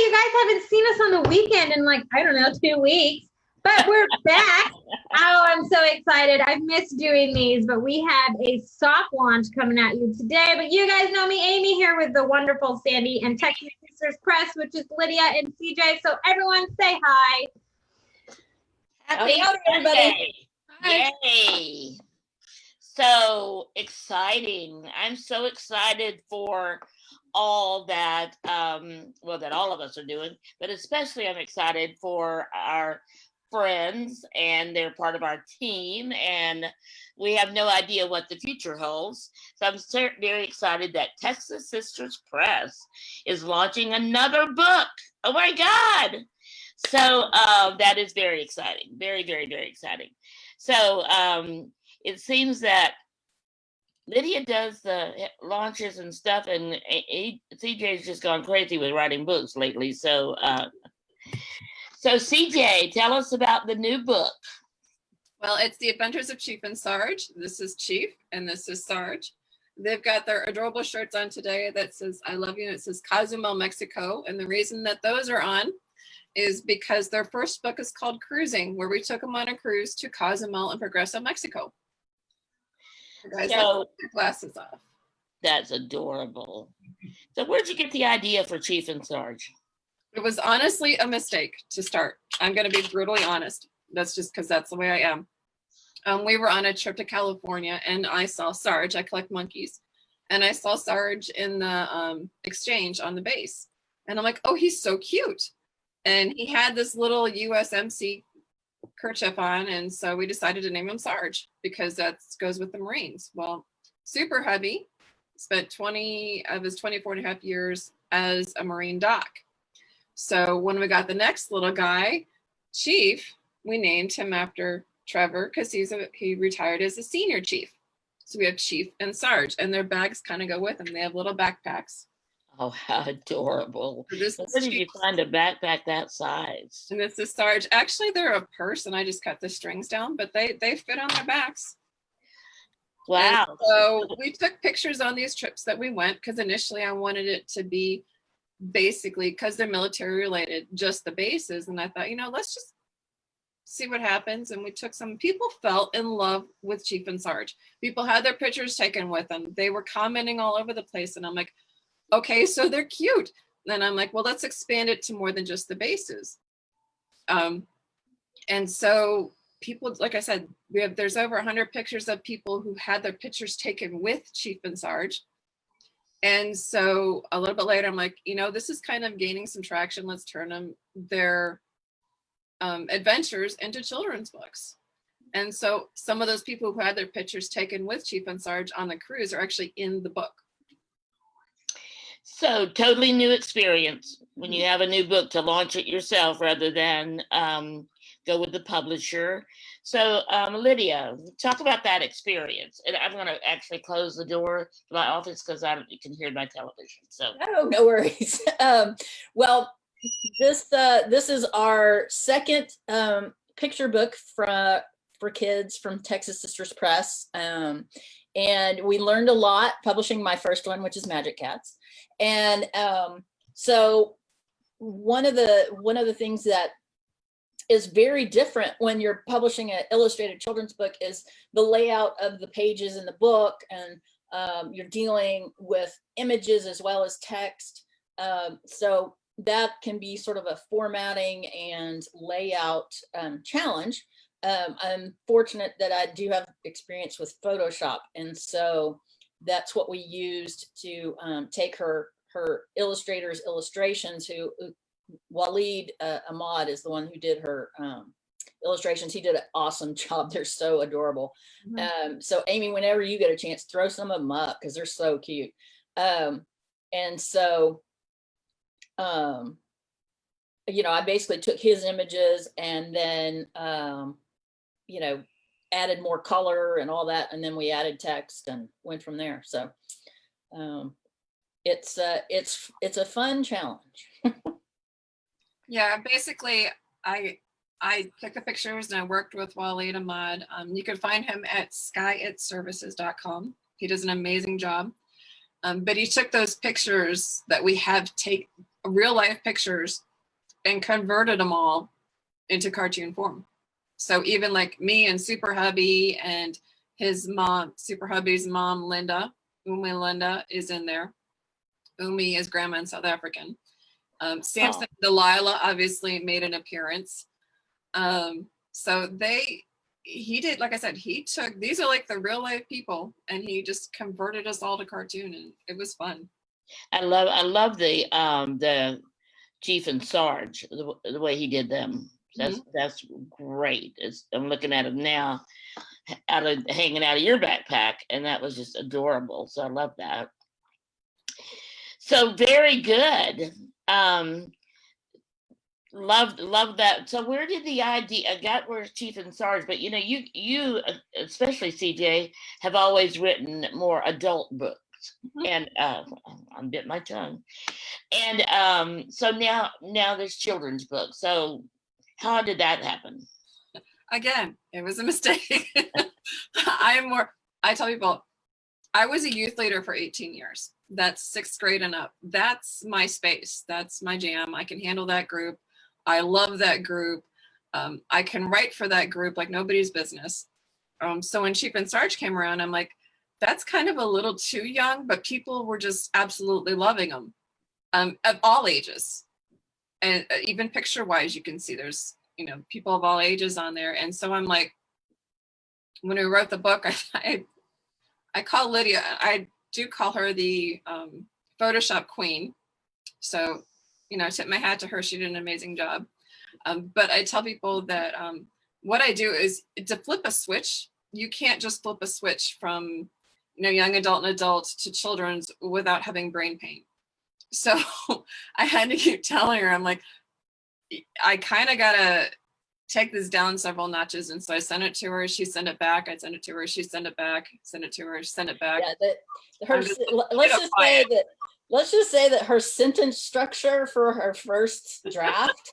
you guys haven't seen us on the weekend in like, I don't know, 2 weeks, but we're back. Oh, I'm so excited. I've missed doing these, but we have a soft launch coming at you today. But you guys know me, Amy, here with the wonderful Sandy and Texas Sisters Press, which is Lydia and CJ. So everyone say hi. Happy everybody. Hi. Yay. So exciting. I'm so excited for all that, that all of us are doing, but especially I'm excited for our friends, and they're part of our team, and we have no idea what the future holds. So I'm very excited that Texas Sisters Press is launching another book. Oh my God. So that is very exciting. Very, very, very exciting. So it seems that Lydia does the launches and stuff, and CJ's just gone crazy with writing books lately. So, so CJ, tell us about the new book. Well, it's The Adventures of Chief and Sarge. This is Chief, and this is Sarge. They've got their adorable shirts on today that says, I love you, and it says Cozumel, Mexico. And the reason that those are on is because their first book is called Cruising, where we took them on a cruise to Cozumel and Progreso, Mexico. The guys have their glasses off. That's adorable. So where'd you get the idea for Chief and Sarge? It was honestly a mistake to start. I'm going to be brutally honest. That's just because that's the way I am. We were on a trip to California, and I saw Sarge. I collect monkeys. And I saw Sarge in the exchange on the base. And I'm like, oh, he's so cute. And he had this little USMC kerchief on, and so we decided to name him Sarge because that goes with the Marines. Well, super hubby spent 20 of his 24 and a half years as a Marine doc. So when we got the next little guy, Chief, we named him after Trevor because he retired as a senior chief. So we have Chief and Sarge, and their bags kind of go with them. They have little backpacks. Oh, how adorable. Where did you find a backpack that size? And this is Sarge. Actually, they're a purse, and I just cut the strings down, but they fit on their backs. Wow. And so we took pictures on these trips that we went, because initially I wanted it to be basically, because they're military related, just the bases. And I thought, let's just see what happens. And we took some, people fell in love with Chief and Sarge. People had their pictures taken with them. They were commenting all over the place. And I'm like, okay, so they're cute. Then I'm like, well, let's expand it to more than just the bases. And so people, like I said, there's over 100 pictures of people who had their pictures taken with Chief and Sarge. And so a little bit later, I'm like, this is kind of gaining some traction. Let's turn their adventures into children's books. And so some of those people who had their pictures taken with Chief and Sarge on the cruise are actually in the book. So totally new experience when you have a new book to launch it yourself rather than go with the publisher. So Lydia, talk about that experience. And I'm going to actually close the door to my office because you can hear my television. So no worries. Well, this is our second picture book for kids from Texas Sisters Press. And we learned a lot publishing my first one, which is Magic Cats. And so one of the things that is very different when you're publishing an illustrated children's book is the layout of the pages in the book, and you're dealing with images as well as text. So that can be sort of a formatting and layout challenge. I'm fortunate that I do have experience with Photoshop, and so that's what we used to take her illustrator's illustrations. Who Waleed Ahmad is the one who did her illustrations. He did an awesome job. They're so adorable. Mm-hmm. So Amy, whenever you get a chance, throw some of them up because they're so cute. And so I basically took his images and then added more color and all that, and then we added text and went from there. So it's a fun challenge. Yeah, basically I took the pictures and I worked with Waleed Ahmad. You can find him at skyitservices.com. He does an amazing job. But he took those pictures that we have real life pictures and converted them all into cartoon form. So even like me and Super Hubby and his mom, Super Hubby's mom, Linda, Umi Linda is in there. Umi is grandma in South African. Samson and Delilah obviously made an appearance. So he did, like I said, he took, these are like the real life people, and he just converted us all to cartoon, and it was fun. I love the Chief and Sarge, the way he did them. That's great. I'm looking at him now, hanging out of your backpack, and that was just adorable. So I love that. So very good. Love that. So where did the idea? I got where Chief and Sarge, but you know, you especially CJ have always written more adult books, and I'm bit my tongue, and so now there's children's books. So how did that happen? Again, it was a mistake. I tell people, I was a youth leader for 18 years. That's 6th grade and up. That's my space. That's my jam. I can handle that group. I love that group. I can write for that group like nobody's business. So when Chief and Sarge came around, I'm like, that's kind of a little too young, but people were just absolutely loving them, of all ages. And even picture-wise, you can see there's, you know, people of all ages on there. And so I'm like, when we wrote the book, I call Lydia, I do call her the Photoshop queen. So, you know, I tip my hat to her. She did an amazing job. But I tell people that what I do is to flip a switch. You can't just flip a switch from, you know, young adult and adult to children's without having brain pain. So I had to keep telling her, I'm like, I kind of got to take this down several notches. And so I sent it to her. She sent it back. I sent it to her. She sent it back. Sent it to her. Send it back. Yeah, let's just say that her sentence structure for her first draft,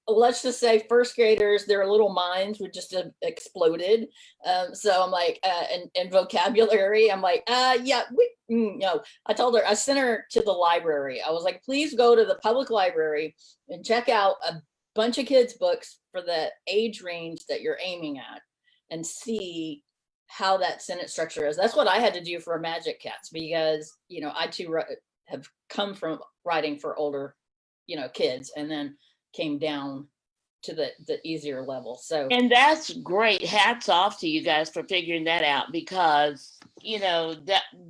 let's just say first graders, their little minds would just have exploded. So I'm like, and vocabulary, I'm like, yeah, no. I told her, I sent her to the library. I was like, please go to the public library and check out a bunch of kids' books for the age range that you're aiming at and see how that sentence structure is. That's what I had to do for Magic Cats, because, you know, I too have come from writing for older, you know, kids, and then came down to the easier level. So, and that's great. Hats off to you guys for figuring that out, because, you know,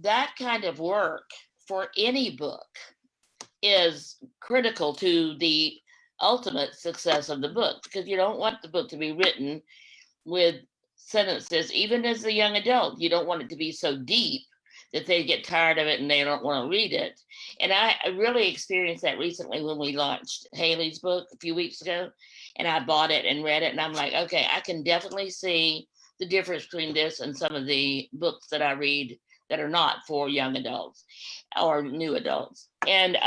that kind of work for any book is critical to the ultimate success of the book, because you don't want the book to be written with sentences, even as a young adult, you don't want it to be so deep that they get tired of it and they don't want to read it. And I really experienced that recently when we launched Haley's book a few weeks ago, and I bought it and read it, and I'm like, okay, I can definitely see the difference between this and some of the books that I read that are not for young adults or new adults. And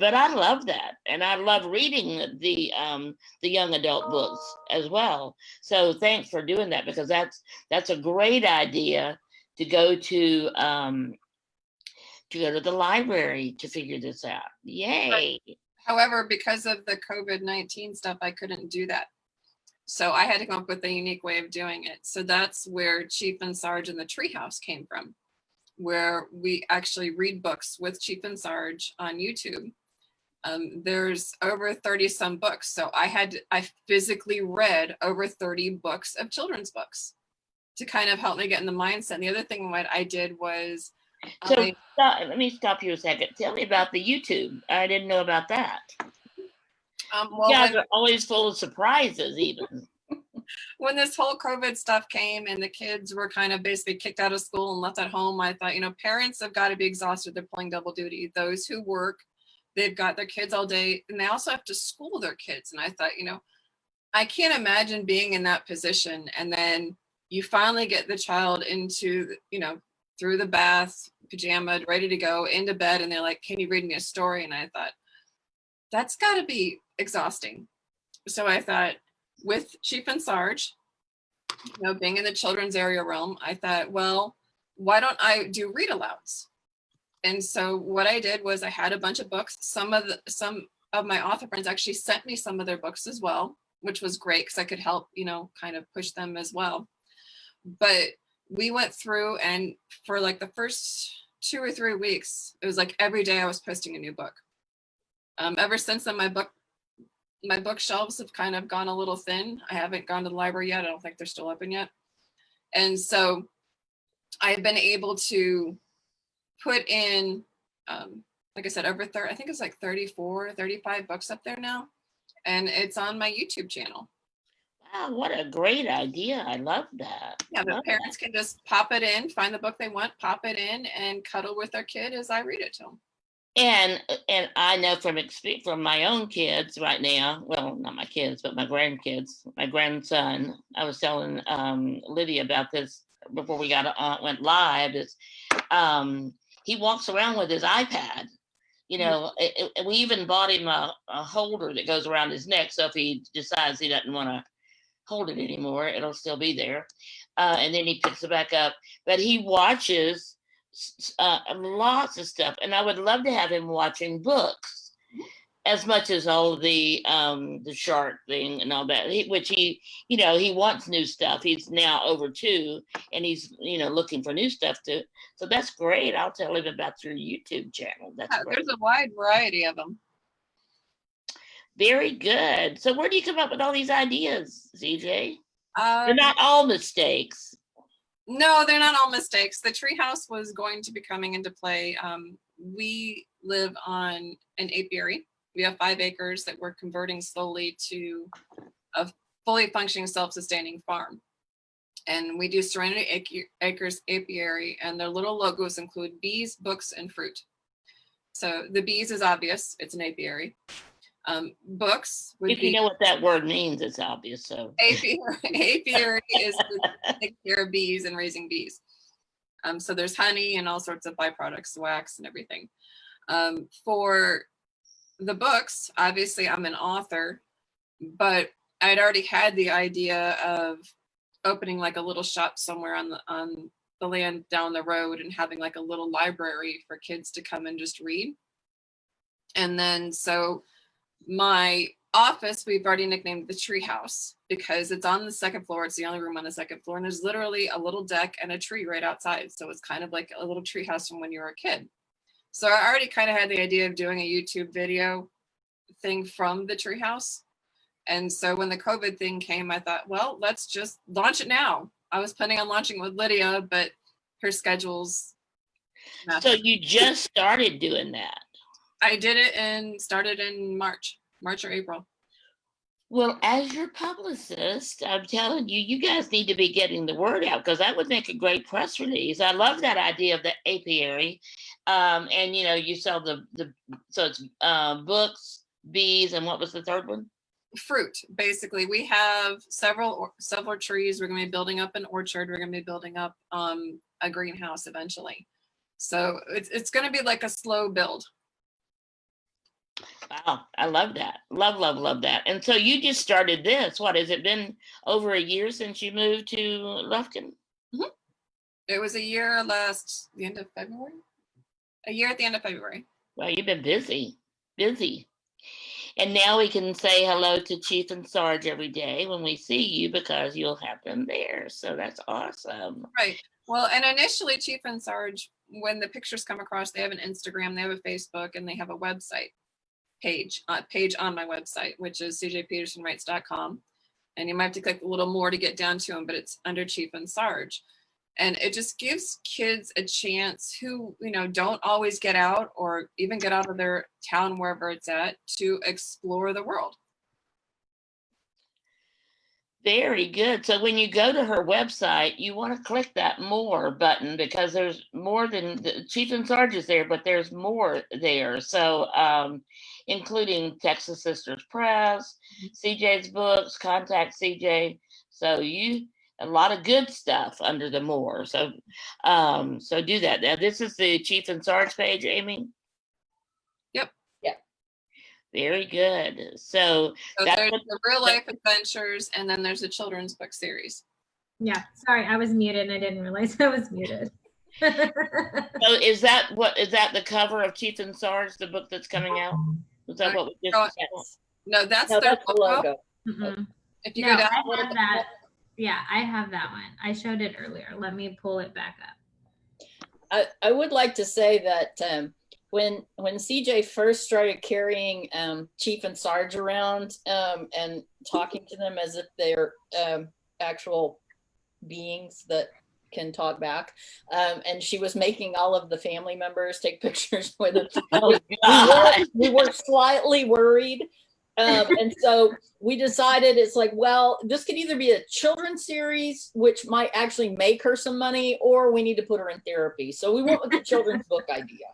but I love that, and I love reading the young adult books as well. So thanks for doing that, because that's a great idea to go to the library to figure this out. Yay! However, because of the COVID-19 stuff, I couldn't do that. So I had to come up with a unique way of doing it. So that's where Chief and Sarge and the Treehouse came from, where we actually read books with Chief and Sarge on YouTube. There's over 30 some books. So I physically read over 30 books of children's books to kind of help me get in the mindset. And the other thing what I did was, let me stop you a second. Tell me about the YouTube. I didn't know about that. Well, you guys are always full of surprises, even. When this whole COVID stuff came and the kids were kind of basically kicked out of school and left at home, I thought, you know, parents have got to be exhausted. They're pulling double duty. Those who work, they've got their kids all day, and they also have to school their kids. And I thought, you know, I can't imagine being in that position. And then you finally get the child into, you know, through the bath, pajama, ready to go into bed, and they're like, can you read me a story? And I thought, that's got to be exhausting. So I thought, with Chief and Sarge, you know, being in the children's area realm, I thought, well, why don't I do read alouds? And so what I did was I had a bunch of books. Some of my author friends actually sent me some of their books as well, which was great because I could help, you know, kind of push them as well. But we went through, and for like the first 2 or 3 weeks, it was like every day I was posting a new book. Ever since then, my bookshelves have kind of gone a little thin. I haven't gone to the library yet. I don't think they're still open yet. And so I've been able to put in, like I said, I think it's like 34, 35 books up there now. And it's on my YouTube channel. Wow, what a great idea. I love that. Yeah, the Love parents can just pop it in, find the book they want, pop it in, and cuddle with their kid as I read it to them. And I know from my own kids right now, well, not my kids, but my grandkids, my grandson. I was telling Lydia about this before we went live. Is he walks around with his iPad. You know, we even bought him a holder that goes around his neck, so if he decides he doesn't want to hold it anymore, it'll still be there. And then he picks it back up. But he watches lots of stuff, and I would love to have him watching books as much as all the shark thing and all that. Which he, you know, he wants new stuff. He's now over 2, and he's, you know, looking for new stuff too. So that's great. I'll tell him about your YouTube channel. That's great. There's a wide variety of them. Very good. So where do you come up with all these ideas, CJ? They're Um, not all mistakes. No, they're not all mistakes. The treehouse was going to be coming into play. We live on an apiary. We have 5 acres that we're converting slowly to a fully functioning, self-sustaining farm. And we do Serenity Acres Apiary, and their little logos include bees, books, and fruit. So the bees is obvious, it's an apiary. Books would If you know what that word means, it's obvious. So apiary is to take care of bees and raising bees. So there's honey and all sorts of byproducts, wax and everything. For the books, obviously I'm an author, but I'd already had the idea of opening like a little shop somewhere on the land down the road and having like a little library for kids to come and just read. And then so my office, we've already nicknamed the treehouse because it's on the 2nd floor. It's the only room on the 2nd floor, and there's literally a little deck and a tree right outside. So it's kind of like a little treehouse from when you were a kid. So I already kind of had the idea of doing a YouTube video thing from the treehouse. And so when the COVID thing came, I thought, well, let's just launch it now. I was planning on launching with Lydia, but her schedule's so you just started doing that. I did it and started in March or April. Well, as your publicist, I'm telling you, you guys need to be getting the word out, because that would make a great press release. I love that idea of the apiary. And you know, you sell so it's books, bees, and what was the third one? Fruit. Basically, we have several trees. We're going to be building up an orchard. We're going to be building up a greenhouse eventually. So it's going to be like a slow build. Wow, I love that. Love that. And so you just started this. What has it been, over a year since you moved to Lufkin? Mm-hmm. It was a year the end of February. A year at the end of February. Well, you've been busy. And now we can say hello to Chief and Sarge every day when we see you, because you'll have them there. So that's awesome. Right. Well, and initially Chief and Sarge, when the pictures come across, they have an Instagram, they have a Facebook, and they have a website page on my website, which is cjpetersonwrites.com. And you might have to click a little more to get down to them, but it's under Chief and Sarge. And it just gives kids a chance who, you know, don't always get out or even get out of their town, wherever it's at, to explore the world. Very good. So when you go to her website, you want to click that more button, because there's more than Chief and Sarge is there, but there's more there. So including Texas Sisters Press, CJ's books, contact CJ. So a lot of good stuff under the more. So so do that. Now this is the Chief and Sarge page, Amy. Yep. Very good. So there's the real life adventures, and then there's a children's book series. Yeah, sorry, I was muted and I didn't realize I was muted. So is that the cover of Chief and Sarge, the book that's coming out? Is that what we just said? No, that's No, their that's the logo. logo. Mm-mm. If you No, go down, I have that. Yeah, I have that one. I showed it earlier. Let me pull it back up. I would like to say that when CJ first started carrying Chief and Sarge around and talking to them as if they're actual beings that can talk back, and she was making all of the family members take pictures with it. We were slightly worried. And so we decided it's like, well, this could either be a children's series, which might actually make her some money, or we need to put her in therapy. So we went with the children's book idea.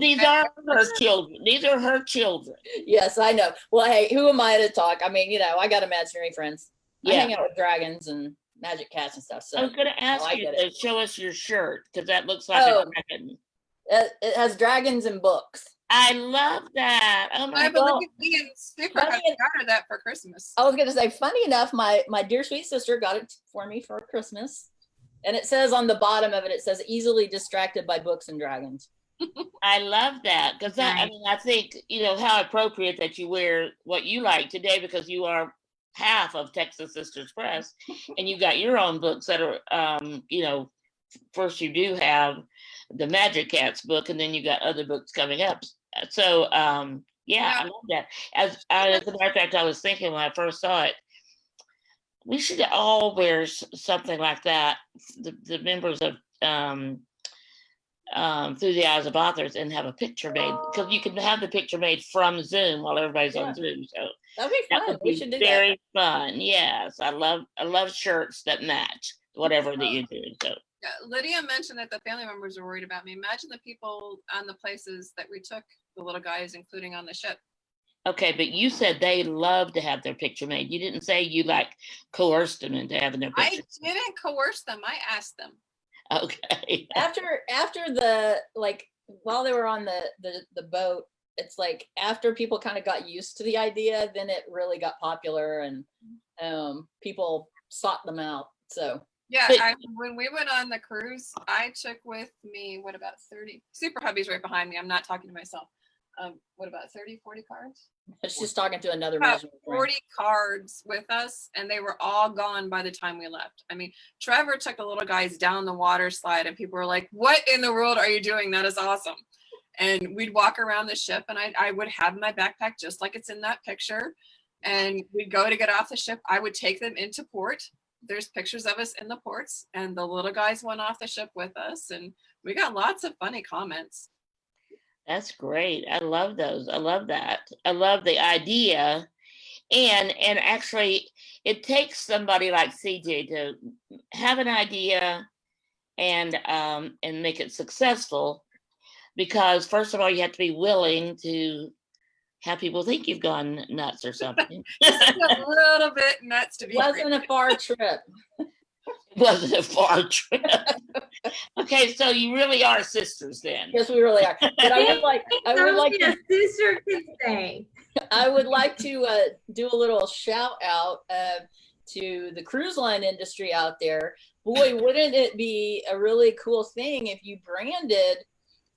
These are her children. These are her children. Yes, I know. Well, hey, who am I to talk? I mean, I got imaginary friends. Yeah. I hang out with dragons and magic cats and stuff. So I was going to ask you to show us your shirt because that looks like a dragon. It has dragons and books. I love that. Oh my God. believe me and Super got her that for Christmas. I was going to say, funny enough, my dear sweet sister got it for me for Christmas. And it says on the bottom of it, it says easily distracted by books and dragons. I love that because I mean, I think, how appropriate that you wear what you like today because you are half of Texas Sisters Press and you got your own books that are, first you do have the Magic Cats book and then you got other books coming up. So, I love that. As a matter of fact, I was thinking when I first saw it, we should all wear something like that. The members of Through the Eyes of Authors and have a picture made because you can have the picture made from Zoom while everybody's on Zoom. So that'd be fun. We should do that. Very fun. Yes, I love shirts that match whatever that you do. So. Yeah, Lydia mentioned that the family members are worried about me. Imagine the people on the places that we took the little guys, including on the ship. Okay, but you said they love to have their picture made. You didn't say you coerced them into having their picture. I didn't coerce them. I asked them. Okay. After while they were on the boat, it's like after people kind of got used to the idea, then it really got popular and people sought them out. So yeah, when we went on the cruise, I took with me, what about 30? Super hubby's right behind me. I'm not talking to myself. What about 30, 40 cards? She's talking to another about 40 cards with us, and they were all gone by the time we left. I mean, Trevor took the little guys down the water slide, and people were like, "What in the world are you doing? That is awesome!" And we'd walk around the ship, and I would have my backpack just like it's in that picture, and we'd go to get off the ship. I would take them into port. There's pictures of us in the ports, and the little guys went off the ship with us, and we got lots of funny comments. That's great. I love those. I love that. I love the idea. And actually it takes somebody like CJ to have an idea and make it successful because first of all, you have to be willing to have people think you've gone nuts or something. Just a little bit nuts to be. Wasn't a far trip. Wasn't a far trip. Okay, so you really are sisters then. Yes, we really are. But I would like a sister can say. I would like to do a little shout out to the cruise line industry out there. Boy, wouldn't it be a really cool thing if you branded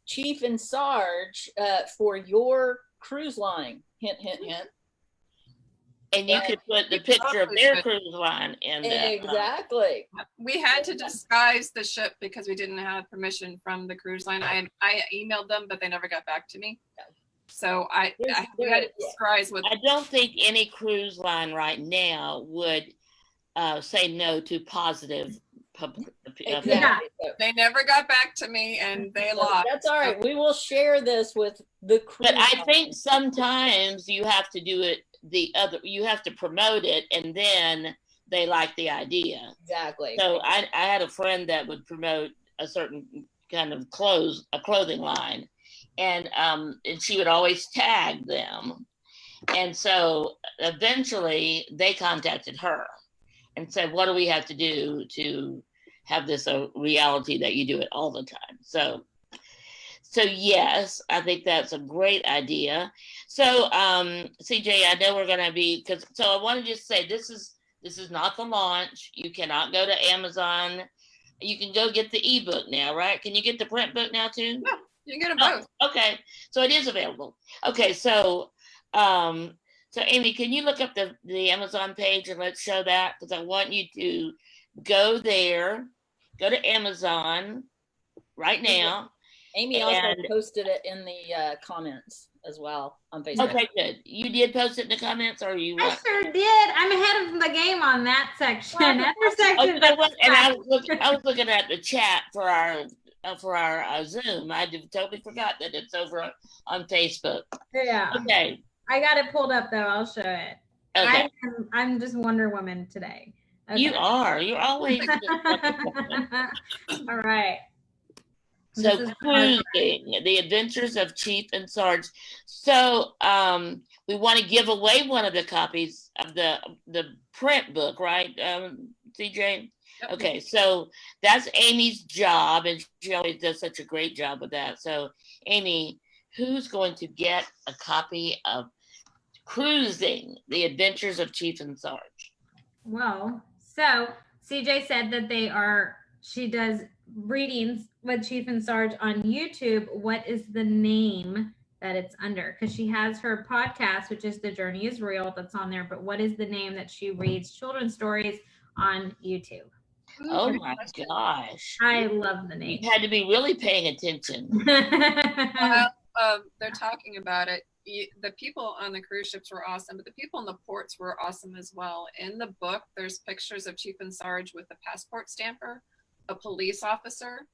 Chief and Sarge for your cruise line? Hint, hint, hint. And you could put the picture of their cruise line in there. Exactly. We had to disguise the ship because we didn't have permission from the cruise line. I emailed them, but they never got back to me. So we had to disguise with. I don't think any cruise line right now would say no to positive public. Exactly. They never got back to me, and they lost. That's all right. We will share this with the cruise. But I think sometimes you have to do it. You have to promote it and then they like the idea. Exactly. So I had a friend that would promote a certain kind of clothing line and she would always tag them. And so eventually they contacted her and said, what do we have to do to have this a reality that you do it all the time? So yes, I think that's a great idea. So CJ, I know we're gonna be so I want to just say this is not the launch. You cannot go to Amazon You can go get the ebook now, right? Can you get the print book now too? Yeah, you can get them both. Okay, so it is available. Okay, so so Amy, can you look up the Amazon page and let's show that, because I want you to go there, go to Amazon right now. Amy also And- posted it in the comments as well on Facebook. Okay, good. You did post it in the comments, or you? I sure did. I'm ahead of the game on that section. Other sections. Okay, and I was looking at the chat for our Zoom. I totally forgot that it's over on Facebook. Yeah. Okay. I got it pulled up though. I'll show it. Okay. I'm just Wonder Woman today. Okay. You are. You're always. All right. So cruising, the adventures of Chief and Sarge. So we want to give away one of the copies of the print book, right, CJ? Yep. Okay, so that's Amy's job, and she always does such a great job with that. So Amy, who's going to get a copy of Cruising, the Adventures of Chief and Sarge? Well, so CJ said that she does readings with Chief and Sarge on YouTube. What is the name that it's under? Because she has her podcast, which is The Journey is Real, that's on there. But what is the name that she reads children's stories on YouTube? Oh my gosh. I love the name. You had to be really paying attention. Well, they're talking about it. The people on the cruise ships were awesome, but the people in the ports were awesome as well. In the book, there's pictures of Chief and Sarge with a passport stamper, a police officer,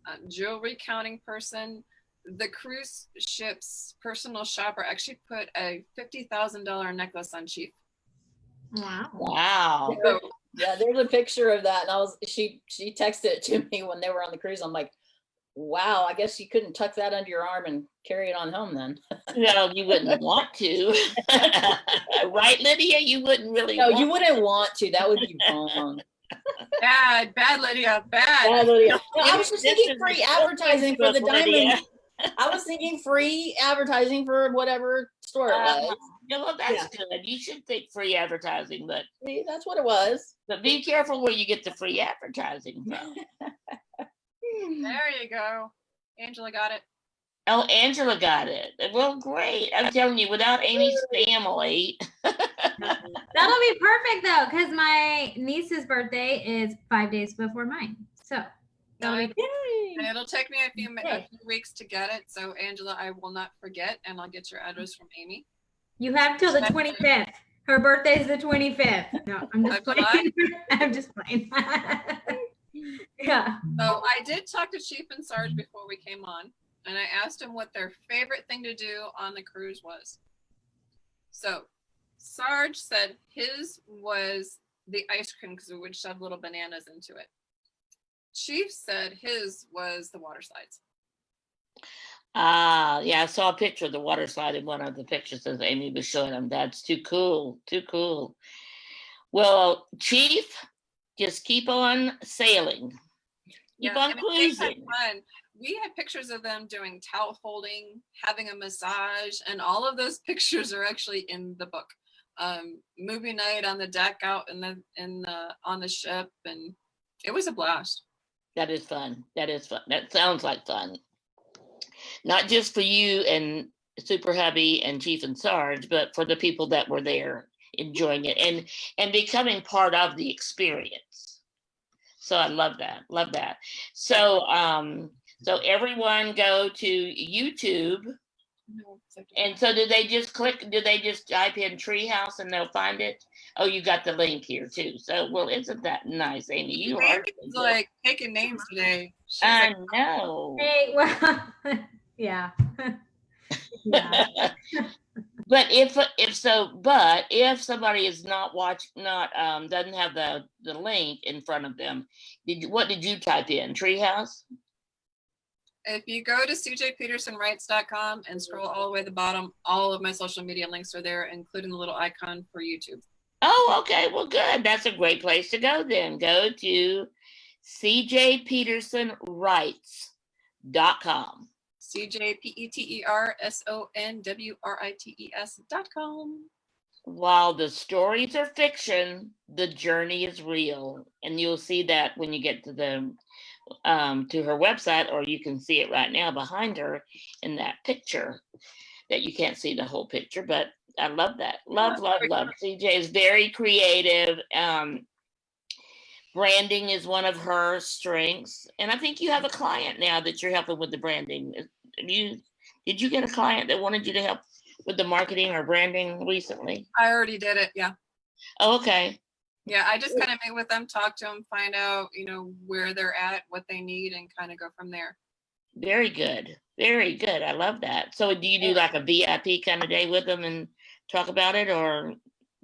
a jewelry counting person. The cruise ship's personal shopper actually put a $50,000 necklace on Chief. Wow. Wow. So, Yeah, there's a picture of that, and she texted it to me when they were on the cruise. I'm like, wow, I guess you couldn't tuck that under your arm and carry it on home then. No, you wouldn't want to. Right, Lydia? You wouldn't really No, want you wouldn't want to. That would be wrong. bad, Lydia, bad. Bad, Lydia. No, I was This just thinking is free the advertising for the Lydia. diamond. I was thinking free advertising for whatever store it was. Yeah, well, that's good. You should think free advertising, but See, that's what it was. be careful where you get the free advertising from. There you go. Angela got it. Oh, Angela got it. Well, great. I'm telling you, without Amy's family. That'll be perfect though, because my niece's birthday is 5 days before mine. So that'll be And it'll take me a few weeks to get it. So Angela, I will not forget, and I'll get your address from Amy. You have till the 25th. Her birthday's the 25th. No, I'm just playing. I'm just playing. Yeah. So I did talk to Chief and Sarge before we came on, and I asked them what their favorite thing to do on the cruise was. So Sarge said his was the ice cream because we would shove little bananas into it. Chief said his was the water slides. Yeah, I saw a picture of the water slide in one of the pictures that Amy was showing them. That's too cool. Too cool. Well, Chief, just keep on sailing. Keep on cruising. Fun. We had pictures of them doing towel holding, having a massage, and all of those pictures are actually in the book. Movie night on the deck out on the ship, and it was a blast. That is fun. That is fun. That sounds like fun. Not just for you and Super Hubby and Chief and Sarge, but for the people that were there enjoying it and becoming part of the experience. So I love that. Love that. So so everyone go to YouTube. And so do they just type in Treehouse and they'll find it? Oh, you got the link here too. So, well, isn't that nice, Amy? You are like taking names today. I know. Hey, well, yeah. Yeah. But if somebody is not doesn't have the link in front of them, what did you type in? Treehouse? If you go to cjpetersonwrites.com and scroll all the way to the bottom, all of my social media links are there, including the little icon for YouTube. Oh, okay. Well, good. That's a great place to go then. Go to cjpetersonwrites.com. cjpetersonwrites.com. while the stories are fiction, the journey is real. And you'll see that when you get to the to her website, or you can see it right now behind her in that picture that you can't see the whole picture, but I love that. Love, love, love. CJ is very creative. Branding is one of her strengths. And I think you have a client now that you're helping with the branding. Did you get a client that wanted you to help with the marketing or branding recently? I already did it. Yeah. Oh, okay. Yeah. I just kind of meet with them, talk to them, find out, where they're at, what they need, and kind of go from there. Very good. Very good. I love that. So do you do like a VIP kind of day with them and talk about it, or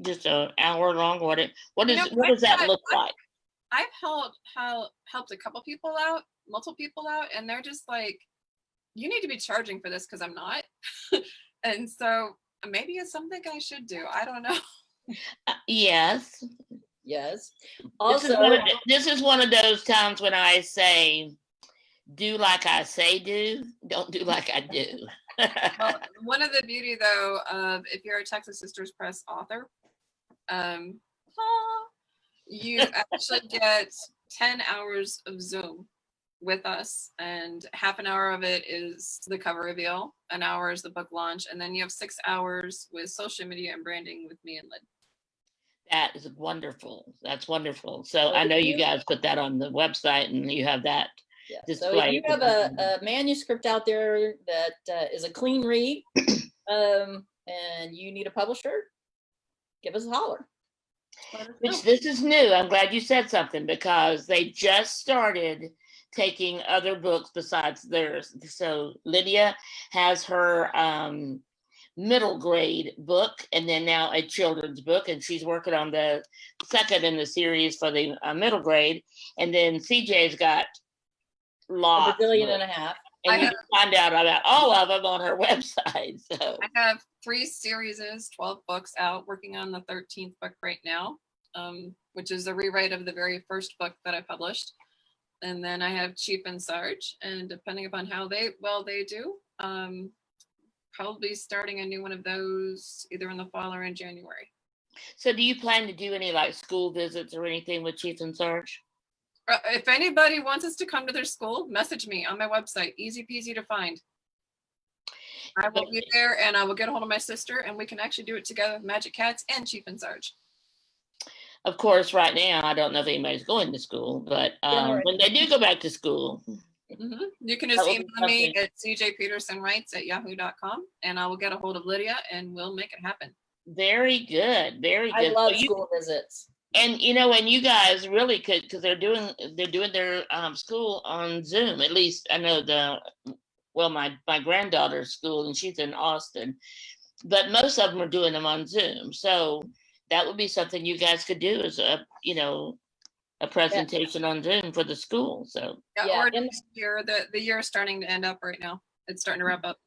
just an hour long? What does that look like? I've helped a couple people out, multiple people out, and they're just like, you need to be charging for this because I'm not. And so maybe it's something I should do. I don't know. Yes. Yes. Also, this is one of those times when I say, do like I say do, don't do like I do. Well, one of the beauty though of if you're a Texas Sisters Press author, you actually get 10 hours of Zoom with us, and half an hour of it is the cover reveal, an hour is the book launch, and then you have 6 hours with social media and branding with me and Lynn. That is wonderful. That's wonderful. So I know you guys put that on the website, and you have that. Yeah. So if you have a manuscript out there that is a clean read, and you need a publisher, give us a holler. Which this is new. I'm glad you said something, because they just started taking other books besides theirs. So Lydia has her middle grade book, and then now a children's book, and she's working on the second in the series for the middle grade. And then CJ's got lots. A billion and a half. And you can find out about all of them on her website. So I have 3 series, 12 books out, working on the 13th book right now, which is a rewrite of the very first book that I published. And then I have Chief and Sarge, and depending upon how they do, probably starting a new one of those either in the fall or in January. So do you plan to do any like school visits or anything with Chief and Sarge? If anybody wants us to come to their school, message me on my website. Easy peasy to find. I will be there, and I will get a hold of my sister, and we can actually do it together with Magic Cats and Chief and Sarge. Of course, right now, I don't know if anybody's going to school, but when they do go back to school. Mm-hmm. You can just email me at cjpetersonwrites@yahoo.com, and I will get a hold of Lydia, and we'll make it happen. Very good. Very good. I love school visits. And and you guys really could, because they're doing their school on Zoom. At least I know my granddaughter's school, and she's in Austin, but most of them are doing them on Zoom. So that would be something you guys could do, as a presentation on Zoom for the school. So or next year, the year is starting to end up right now. It's starting to wrap up.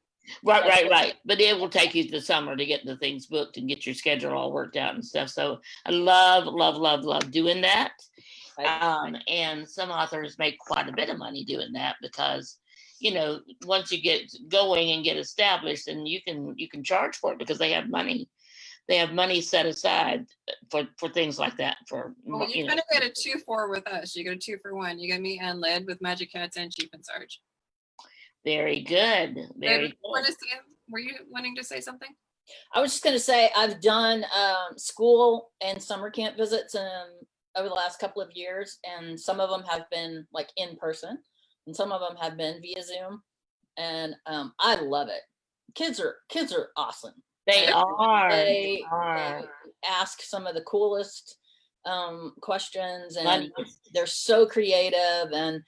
Right. But it will take you the summer to get the things booked and get your schedule all worked out and stuff. So I love doing that. And some authors make quite a bit of money doing that, because once you get going and get established, and you can charge for it because they have money. They have money set aside for things like that. Well, you kind of get a 2-for with us. You get a 2-for-1. You get me and Led with Magic Cats and Chief and Sarge. Very good. Very good. Were you wanting to say something? I was just going to say I've done school and summer camp visits over the last couple of years, and some of them have been like in person, and some of them have been via Zoom, and I love it. Kids are awesome. They are. They ask some of the coolest questions, and they're so creative. And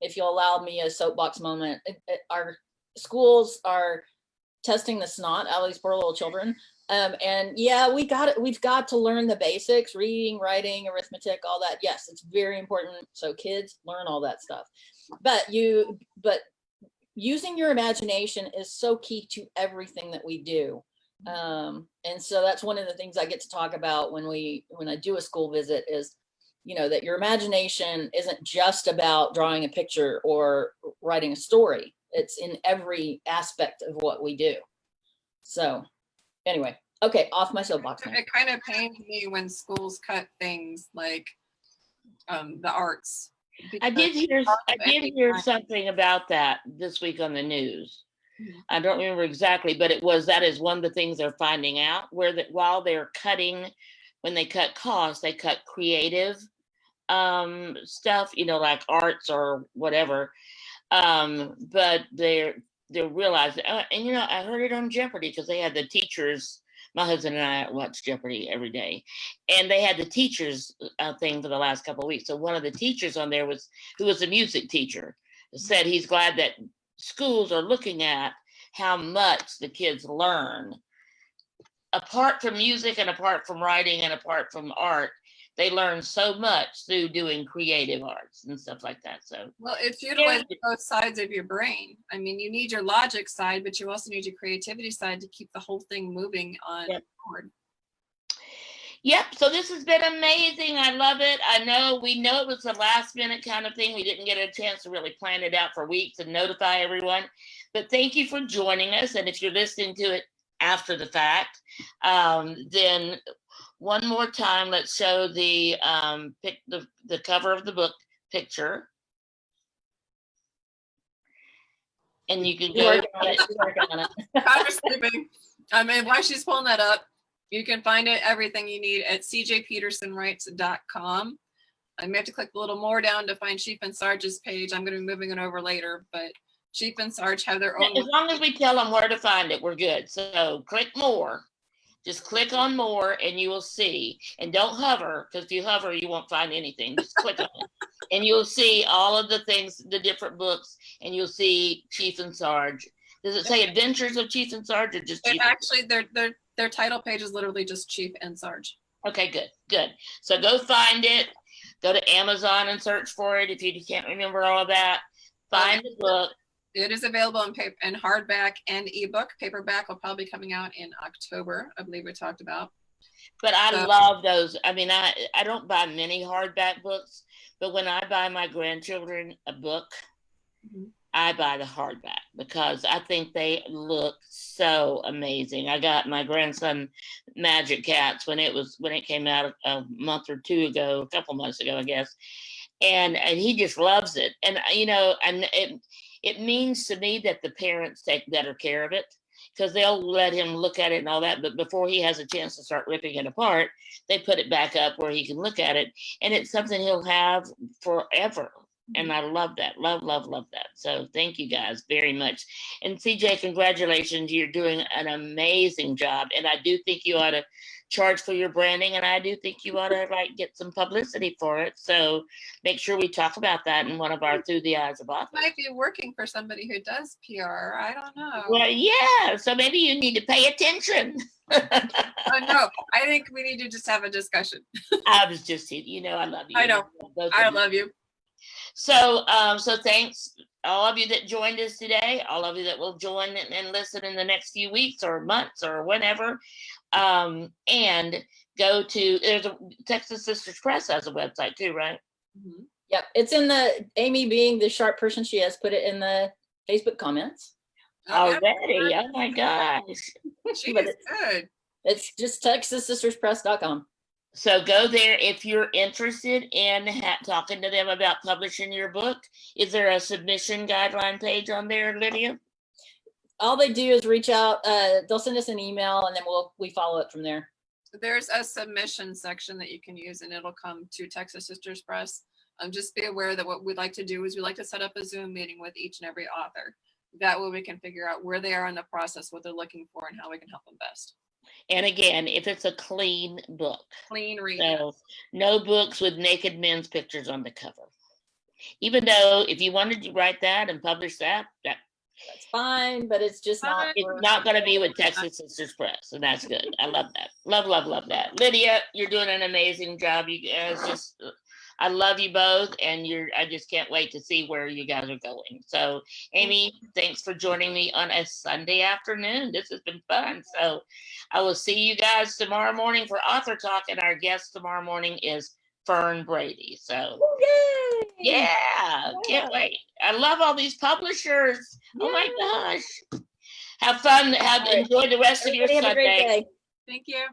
if you'll allow me a soapbox moment, our schools are testing the snot out of these poor little children. And yeah, we've got to learn the basics: reading, writing, arithmetic, all that. Yes, it's very important. So kids learn all that stuff. But using your imagination is so key to everything that we do. And so that's one of the things I get to talk about when I do a school visit is, that your imagination isn't just about drawing a picture or writing a story. It's in every aspect of what we do. So anyway, Okay, off my soapbox now. It kind of pains me when schools cut things like the arts. I did hear because something about that this week on the news. Mhm. I don't remember exactly, but that is one of the things they're finding out, where that while they're cutting, when they cut costs, they cut creative stuff, like arts or whatever. But they're realizing, and I heard it on Jeopardy because they had the teachers. My husband and I watch Jeopardy every day, and they had the teachers thing for the last couple of weeks. So one of the teachers on there who was a music teacher, said he's glad that schools are looking at how much the kids learn apart from music and apart from writing and apart from art. They learn so much through doing creative arts and stuff like that. So, well, it's utilizing both sides of your brain. I mean, you need your logic side, but you also need your creativity side to keep the whole thing moving on forward. Yep. So this has been amazing. I love it. We know it was a last minute kind of thing. We didn't get a chance to really plan it out for weeks and notify everyone. But thank you for joining us. And if you're listening to it after the fact, then one more time, let's show the cover of the book picture. And you can go. Connor's sleeping. I mean, while she's pulling that up, you can find everything you need at cjpetersonwrites.com. I may have to click a little more down to find Chief and Sarge's page. I'm going to be moving it over later, but Chief and Sarge have their own. As long as we tell them where to find it, we're good. So click more. Just click on more and you will see. And don't hover, because if you hover, you won't find anything. Just click on it. And you'll see all of the things, the different books, and you'll see Chief and Sarge. Does it say Adventures of Chief and Sarge or just Chief? Actually, their title page is literally just Chief and Sarge. Okay, good. So go find it. Go to Amazon and search for it if you can't remember all of that. Find the book. It is available in paper and hardback and ebook. Paperback will probably be coming out in October, I believe we talked about. But I love those. I mean, I don't buy many hardback books, but when I buy my grandchildren a book, I buy the hardback because I think they look so amazing. I got my grandson Magic Cats when it came out a month or two ago, a couple months ago, I guess. And he just loves it. And, and it means to me that the parents take better care of it because they'll let him look at it and all that. But before he has a chance to start ripping it apart, they put it back up where he can look at it. And it's something he'll have forever. And I love that. Love that. So thank you guys very much. And CJ, congratulations. You're doing an amazing job. And I do think you ought to charge for your branding. And I do think you ought to get some publicity for it. So make sure we talk about that in one of our Through the Eyes of Authors. Might be working for somebody who does PR. I don't know. Well, yeah. So maybe you need to pay attention. No, I think we need to just have a discussion. I was just, I love you. I know. I love you. So, thanks all of you that joined us today, all of you that will join and listen in the next few weeks or months or whenever. And go to, there's a Texas Sisters Press has a website too, right? Mm-hmm. Yep. It's in Amy being the sharp person she has put it in the Facebook comments. Already. Oh my gosh. She is good. It's just TexasSistersPress.com. So go there if you're interested in talking to them about publishing your book. Is there a submission guideline page on there, Lydia? All they do is reach out. They'll send us an email and then we follow it from there. There's a submission section that you can use and it'll come to Texas Sisters Press. Just be aware that what we'd like to do is we like to set up a Zoom meeting with each and every author. That way we can figure out where they are in the process, what they're looking for, and how we can help them best. And again, if it's a clean book. Clean read. So no books with naked men's pictures on the cover. Even though if you wanted to write that and publish that, that's fine, but it's just not. It's not going to be with Texas Sisters Press, and that's good. I love that. Love that. Lydia, you're doing an amazing job. You guys I love you both, and I just can't wait to see where you guys are going. So, Amy, thanks for joining me on a Sunday afternoon. This has been fun. So, I will see you guys tomorrow morning for Author Talk, and our guest tomorrow morning is Fern Brady. So, yay! Yeah, can't wait. I love all these publishers. Yay. Oh my gosh. Have fun. Enjoy the rest of your Sunday. Thank you.